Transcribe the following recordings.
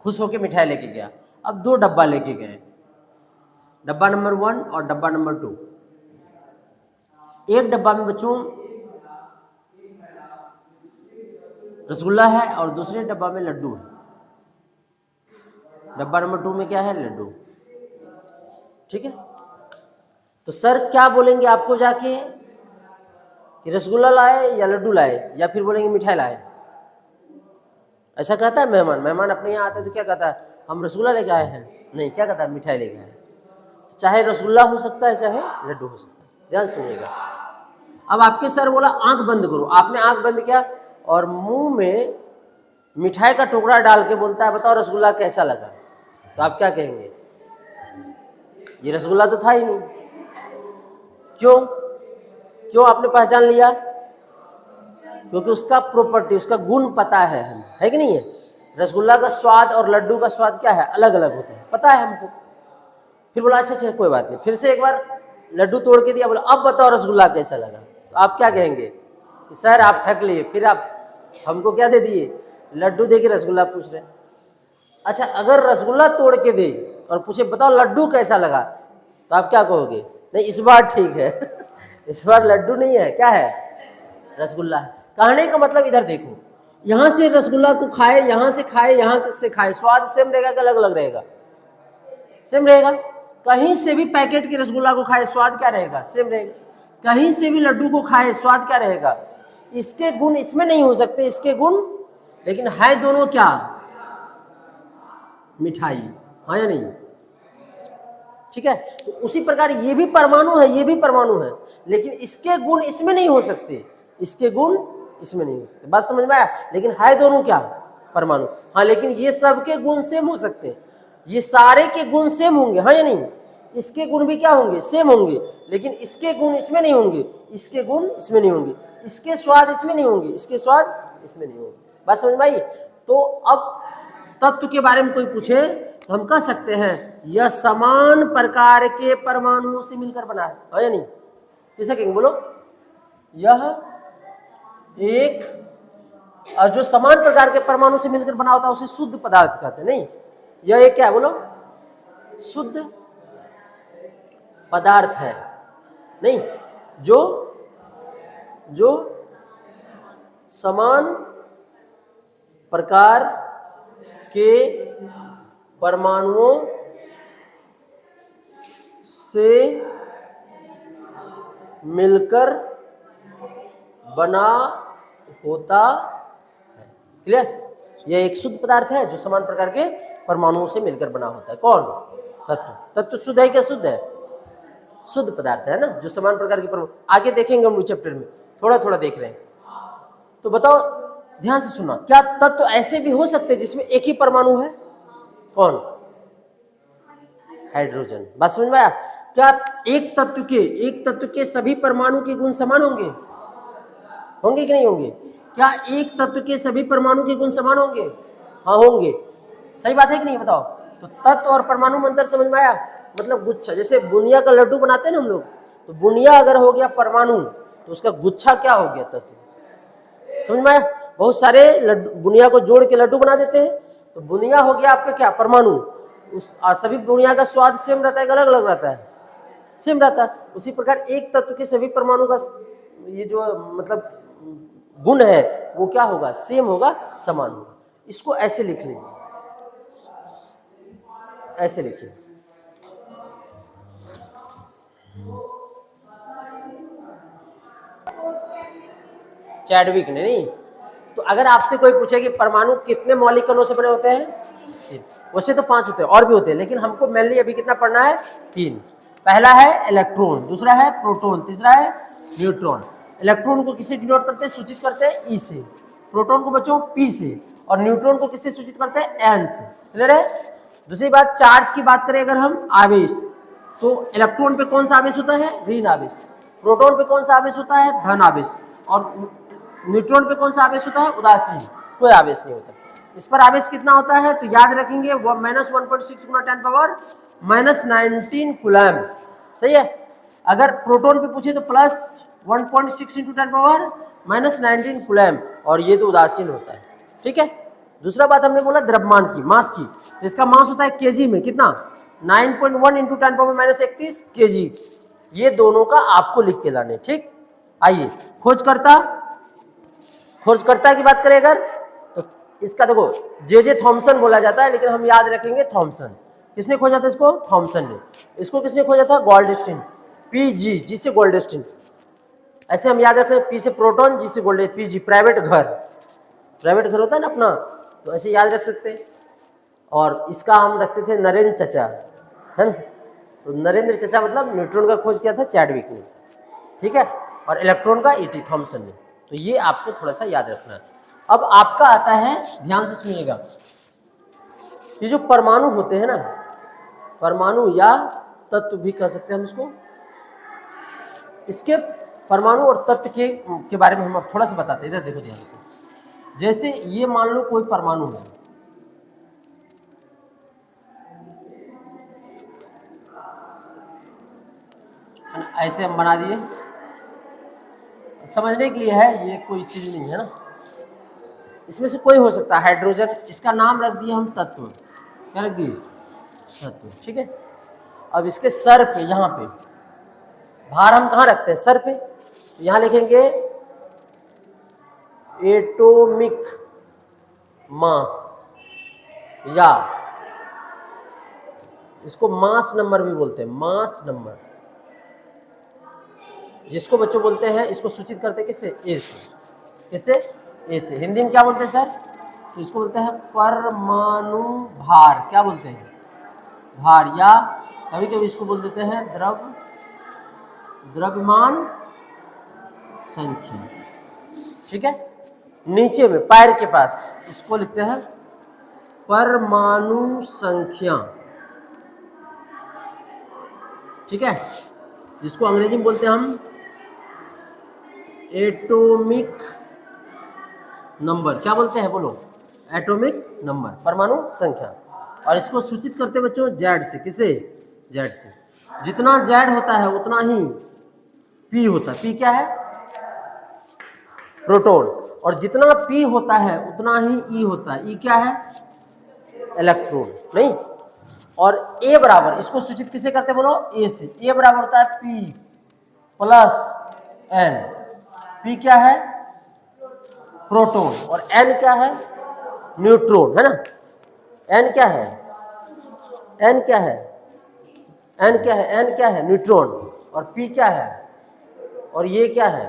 खुश होकर मिठाई लेके गया। अब 2 डब्बा लेके गए, डब्बा नंबर 1 और डब्बा नंबर 2। एक डब्बा में बच्चों रसगुल्ला है और दूसरे डब्बा में लड्डू है। डब्बा नंबर 2 में क्या है? लड्डू। ठीक है, तो सर क्या बोलेंगे आपको जाके कि रसगुल्ला लाए या लड्डू लाए, या फिर बोलेंगे मिठाई लाए? ऐसा कहता है मेहमान अपने यहाँ आते हैं तो क्या कहता है? हम रसगुल्ला लेके आए हैं। नहीं, क्या कहता है? मिठाई लेके आए। तो चाहे रसगुल्ला हो सकता है चाहे लड्डू हो सकता है। ध्यान सुनिएगा। अब आपके सर बोला आंख बंद करो, आपने आंख बंद किया और मुंह में मिठाई का टुकड़ा डाल के बोलता है बताओ रसगुल्ला कैसा लगा, तो आप क्या कहेंगे? ये रसगुल्ला तो था ही नहीं। क्यों आपने पहचान लिया? क्योंकि उसका प्रॉपर्टी, उसका गुण पता है हम, है कि नहीं है? रसगुल्ला का स्वाद और लड्डू का स्वाद क्या है? अलग अलग होता है, पता है हमको। फिर बोला अच्छा कोई बात नहीं, फिर से एक बार लड्डू तोड़ के दिया, बोला अब बताओ रसगुल्ला कैसा लगा, तो आप क्या कहेंगे कि सर आप ठग लिए, फिर आप हमको क्या दे दिए? लड्डू दे के रसगुल्ला पूछ रहे। अच्छा, अगर रसगुल्ला तोड़ के दे और पूछे बताओ लड्डू कैसा लगा, तो आप क्या कहोगे? नहीं इस बार ठीक है इस बार लड्डू नहीं है, क्या है? रसगुल्ला है। कहने का मतलब इधर देखो, यहाँ से रसगुल्ला को खाए, यहाँ से खाए, यहाँ से खाए, स्वाद सेम रहेगा कि अलग अलग रहेगा? सेम रहेगा। कहीं से भी पैकेट के रसगुल्ला को खाए स्वाद क्या रहेगा? सेम रहेगा। कहीं से भी लड्डू को खाए स्वाद क्या रहेगा? इसके गुण इसमें नहीं हो सकते, इसके गुण, लेकिन है दोनों क्या? मिठाई, हाँ या नहीं? ठीक है, तो उसी प्रकार ये भी परमाणु है, ये भी परमाणु है, लेकिन इसके गुण इसमें नहीं हो सकते, इसके गुण इसमें नहीं हो सकते। बात समझ में आया? लेकिन है दोनों क्या? परमाणु। हाँ, लेकिन ये सबके गुण सेम हो सकते हैं, ये सारे के गुण सेम होंगे, हाँ या नहीं? इसके गुण भी क्या होंगे? सेम होंगे, लेकिन इसके गुण इसमें नहीं होंगे, इसके गुण इसमें नहीं होंगे, इसके स्वाद इसमें नहीं होंगे, इसके स्वाद इसमें नहीं होंगे। बात समझ में आई? तो अब तत्व के बारे में कोई पूछे तो हम कह सकते हैं यह समान प्रकार के परमाणुओं से मिलकर बना है या नहीं? किसे कहेंगे बोलो? यह एक, और जो समान प्रकार के परमाणु से मिलकर बना होता है उसे शुद्ध पदार्थ कहते हैं। नहीं, यह एक क्या है बोलो? शुद्ध पदार्थ है। नहीं, जो समान प्रकार के परमाणुओं से मिलकर बना होता है। क्लियर? यह एक शुद्ध पदार्थ है जो समान प्रकार के परमाणुओं से मिलकर बना होता है। कौन? तत्व। तत्व शुद्ध है क्या? शुद्ध है, शुद्ध पदार्थ है ना, जो समान प्रकार के परमाणु। आगे देखेंगे हम चैप्टर में, थोड़ा थोड़ा देख रहे हैं। तो बताओ, ध्यान से सुना, क्या तत्व ऐसे भी हो सकते हैं जिसमें एक ही परमाणु है? कौन? हाइड्रोजन। बात समझ में आया? क्या एक तत्व के सभी परमाणु के गुण समान होंगे? होंगे कि नहीं होंगे? क्या एक तत्व के सभी परमाणु के गुण समान होंगे? हाँ होंगे। सही बात है कि नहीं? बताओ। तो तत्व और परमाणु में अंतर समझ में आया? मतलब गुच्छा, जैसे बुनिया का लड्डू बनाते हैं ना हम लोग, तो बुनिया अगर हो गया परमाणु तो उसका गुच्छा क्या हो गया? तत्व। समझ में आया? बहुत सारे लड्डू बुनिया को जोड़ के लड्डू बना देते हैं, तो बुनिया हो गया आपका क्या? परमाणु। उस सभी बुनिया का स्वाद सेम रहता है कि अलग अलग रहता है? सेम रहता है। उसी प्रकार एक तत्व के सभी परमाणु का ये जो मतलब गुण है वो क्या होगा? सेम होगा, समान होगा। इसको ऐसे लिख लीजिए, ऐसे लिखिए। चैडविक ने नहीं। तो अगर आपसे कोई पूछे कि परमाणु कितने मौलिक कणों से बने होते हैं, वैसे तो 5 होते हैं, और भी होते हैं, लेकिन हमको मेनली अभी कितना पढ़ना है? 3। पहला है इलेक्ट्रॉन, दूसरा है प्रोटॉन, तीसरा है न्यूट्रॉन। इलेक्ट्रॉन को किससे डिनोट करते हैं? सूचित करते हैं ई से। प्रोटॉन को बच्चों पी से, और न्यूट्रॉन को किससे सूचित करते हैं? एन से। क्लियर है? दूसरी बात, चार्ज की बात करें अगर हम, आवेश, तो इलेक्ट्रॉन पे कौन सा आवेश होता है? ऋण आवेश। प्रोटॉन पे कौन सा आवेश होता है? धन आवेश। और न्यूट्रॉन पे कौन सा आवेश होता है? उदासीन, कोई आवेश नहीं होता। इस पर आवेश कितना होता है तो याद रखेंगे, वो -1.6 गुना 10⁻−19 कूलम। सही है? अगर प्रोटॉन पे पूछे तो +1.6 × 10⁻−19 कूलम, और ये तो उदासीन होता है। ठीक है? दूसरा बात हमने बोला द्रव्यमान की, मास की, तो इसका मास होता है केजी में, कितना 9.1 इंटू 10⁻31 केजी। ये दोनों का आपको लिख के लाने, ठीक। आइए खोजकर्ता की बात करें अगर, तो इसका देखो जे थॉमसन बोला जाता है, लेकिन हम याद रखेंगे थॉमसन। किसने खोजा था इसको? थॉमसन ने। इसको किसने खोजा था? गोल्डस्टीन। पीजी, जी से गोल्डस्टीन। ऐसे हम याद रखते हैं, पी से प्रोटॉन, जी से गोल्डस्टीन, पीजी प्राइवेट घर होता है ना अपना, तो ऐसे याद रख सकते हैं। और इसका हम रखते थे नरेंद्र चचा, है ना, तो नरेंद्र चचा मतलब न्यूट्रॉन का खोज किया था चैडविक ने, ठीक है, और इलेक्ट्रॉन का ईटी थॉमसन ने। तो ये आपको थोड़ा सा याद रखना है। अब आपका आता है, ध्यान से सुनिएगा, ये जो परमाणु होते हैं ना, परमाणु या तत्व भी कह सकते हैं हम इसको, इसके परमाणु और तत्व के बारे में हम अब थोड़ा सा बताते हैं। इधर देखो ध्यान से, जैसे ये मान लो कोई परमाणु है, ऐसे हम बना दिए, समझने के लिए है, ये कोई चीज नहीं है ना, इसमें से कोई हो सकता है हाइड्रोजन, इसका नाम रख दिए हम तत्व, क्या रख दिए? तत्व, ठीक है। अब इसके सर पे, यहाँ पे भार हम कहाँ रखते हैं? सर पे, यहाँ लिखेंगे एटॉमिक मास, या इसको मास नंबर भी बोलते हैं, मास नंबर, जिसको बच्चों बोलते हैं, इसको सूचित करते हैं किससे? ए से। किससे? ए से। हिंदी में क्या बोलते हैं सर? तो इसको बोलते हैं परमाणु भार, क्या बोलते हैं? भार, या कभी कभी इसको बोल देते हैं द्रव्यमान संख्या, ठीक है। नीचे में पैर के पास इसको लिखते हैं परमाणु संख्या, ठीक है, जिसको अंग्रेजी में बोलते हैं हम एटॉमिक नंबर, क्या बोलते हैं? बोलो, एटॉमिक नंबर, परमाणु संख्या। और इसको सूचित करते बच्चों जेड से, किसे? जेड से। जितना जेड होता है उतना ही पी होता है, पी क्या है? प्रोटॉन। और जितना पी होता है उतना ही ई होता है, ई क्या है? इलेक्ट्रॉन, नहीं। और ए बराबर, इसको सूचित किसे करते बोलो? ए से। ए बराबर होता है पी प्लस एन। पी क्या है? प्रोटॉन, और एन क्या है? न्यूट्रॉन, है ना। एन क्या है? एन क्या है? एन क्या है? एन क्या है? न्यूट्रॉन। और पी क्या है? और ये क्या है?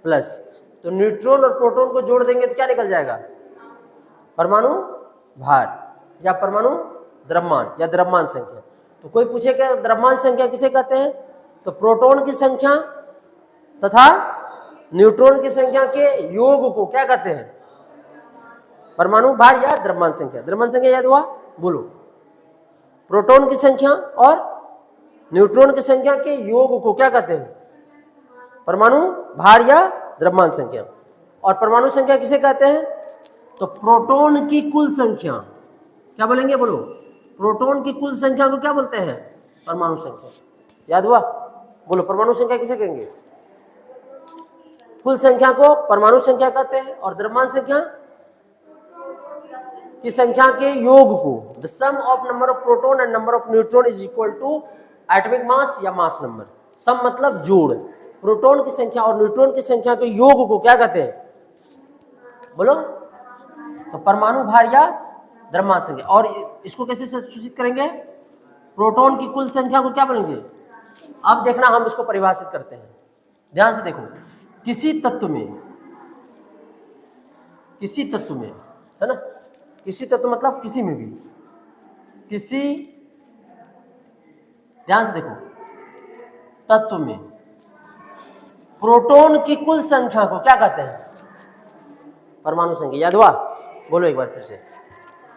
प्लस। तो न्यूट्रॉन और प्रोटॉन को जोड़ देंगे तो क्या निकल जाएगा? परमाणु भार, या परमाणु द्रव्यमान, या द्रव्यमान संख्या। तो कोई पूछेगा द्रव्यमान संख्या किसे कहते हैं? तो प्रोटॉन की संख्या तथा न्यूट्रॉन की संख्या के योग को क्या कहते हैं? परमाणु भार या द्रव्यमान संख्या। द्रव्यमान संख्या याद हुआ? बोलो। प्रोटॉन की संख्या और न्यूट्रॉन की संख्या के योग को क्या कहते हैं? परमाणु भार या द्रव्यमान संख्या। और परमाणु संख्या किसे कहते हैं? तो प्रोटॉन की कुल संख्या, क्या बोलेंगे? बोलो। प्रोटॉन की कुल संख्या को क्या बोलते हैं? परमाणु संख्या। याद हुआ? बोलो, परमाणु संख्या किसे कहेंगे? कुल संख्या को परमाणु संख्या कहते हैं, और द्रव्यमान संख्या की संख्या के योग को, the sum of number of proton and number of neutron is equal to atomic mass या मास नंबर। सम मतलब जोड़। प्रोटॉन की संख्या और न्यूट्रॉन की संख्या के योग को क्या कहते हैं? बोलो। तो परमाणु भार या द्रव्यमान संख्या। और इसको कैसे सूचित करेंगे? प्रोटॉन की कुल संख्या को क्या बोलेंगे? अब देखना, हम इसको परिभाषित करते हैं, ध्यान से देखो। किसी तत्व में, है ना, किसी तत्व मतलब किसी में भी, किसी, ध्यान से देखो, तत्व में प्रोटॉन की कुल संख्या को क्या कहते हैं? परमाणु संख्या। याद हुआ? बोलो एक बार फिर से।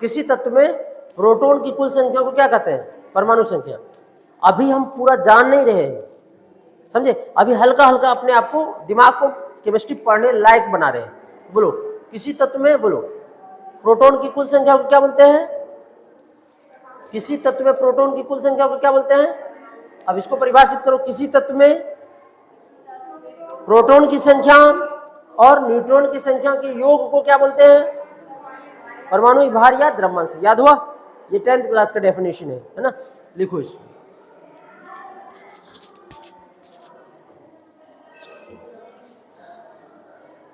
किसी तत्व में प्रोटॉन की कुल संख्या को क्या कहते हैं? परमाणु संख्या। अभी हम पूरा जान नहीं रहे हैं, समझे? अभी हल्का हल्का अपने आप को, दिमाग को केमिस्ट्री पढ़ने लायक बना रहे हैं। बोलो, किसी तत्व में, बोलो, प्रोटॉन की कुल संख्या को क्या बोलते हैं? किसी तत्व में प्रोटॉन की कुल संख्या को क्या बोलते हैं? अब इसको परिभाषित करो। किसी तत्व में प्रोटॉन की संख्या और न्यूट्रॉन की संख्या के योग को क्या बोलते हैं? परमाणु भार या द्रव्यमान से, याद हुआ? ये 10th क्लास का डेफिनेशन है ना? लिखो इसको।